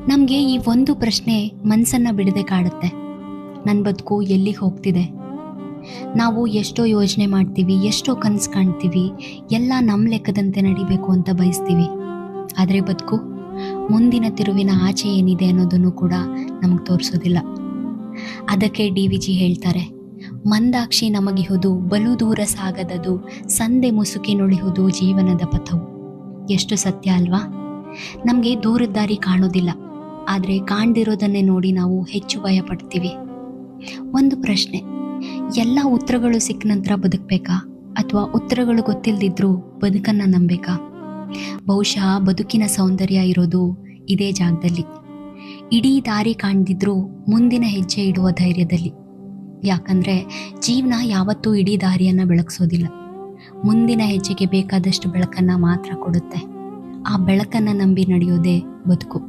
ನಮಗೆ ಈ ಒಂದು ಪ್ರಶ್ನೆ ಮನಸ್ಸನ್ನು ಬಿಡದೆ ಕಾಡುತ್ತೆ. ನನ್ನ ಬದುಕು ಎಲ್ಲಿಗೆ ಹೋಗ್ತಿದೆ? ನಾವು ಎಷ್ಟೋ ಯೋಚನೆ ಮಾಡ್ತೀವಿ, ಎಷ್ಟೋ ಕನಸು ಕಾಣ್ತೀವಿ, ಎಲ್ಲ ನಮ್ಮ ಲೆಕ್ಕದಂತೆ ನಡಿಬೇಕು ಅಂತ ಬಯಸ್ತೀವಿ. ಆದರೆ ಬದುಕು ಮುಂದಿನ ತಿರುವಿನ ಆಚೆ ಏನಿದೆ ಅನ್ನೋದನ್ನು ಕೂಡ ನಮಗೆ ತೋರಿಸೋದಿಲ್ಲ. ಅದಕ್ಕೆ DVG ಹೇಳ್ತಾರೆ, ಮಂದಾಕ್ಷಿ ನಮಗಿಹುದು ಬಲು ದೂರ ಸಾಗದದು, ಸಂದೆ ಮುಸುಕಿ ನುಡಿಹುದು ಜೀವನದ ಪಥವು. ಎಷ್ಟು ಸತ್ಯ ಅಲ್ವಾ? ನಮಗೆ ದೂರದ ದಾರಿ ಕಾಣೋದಿಲ್ಲ, ಆದರೆ ಕಾಣ್ದಿರೋದನ್ನೇ ನೋಡಿ ನಾವು ಹೆಚ್ಚು ಭಯ ಪಡ್ತೀವಿ. ಒಂದು ಪ್ರಶ್ನೆ, ಎಲ್ಲ ಉತ್ತರಗಳು ಸಿಕ್ಕ ನಂತರ ಬದುಕಬೇಕಾ, ಅಥವಾ ಉತ್ತರಗಳು ಗೊತ್ತಿಲ್ಲದಿದ್ರೂ ಬದುಕನ್ನು ನಂಬೇಕಾ? ಬಹುಶಃ ಬದುಕಿನ ಸೌಂದರ್ಯ ಇರೋದು ಇದೇ ಜಾಗದಲ್ಲಿ. ಇಡೀ ದಾರಿ ಕಾಣ್ದಿದ್ರೂ ಮುಂದಿನ ಹೆಜ್ಜೆ ಇಡುವ ಧೈರ್ಯದಲ್ಲಿ. ಯಾಕಂದರೆ ಜೀವನ ಯಾವತ್ತೂ ಇಡೀ ದಾರಿಯನ್ನು ಬೆಳಗಿಸೋದಿಲ್ಲ, ಮುಂದಿನ ಹೆಜ್ಜೆಗೆ ಬೇಕಾದಷ್ಟು ಬೆಳಕನ್ನು ಮಾತ್ರ ಕೊಡುತ್ತೆ. ಆ ಬೆಳಕನ್ನು ನಂಬಿ ನಡೆಯೋದೇ ಬದುಕು.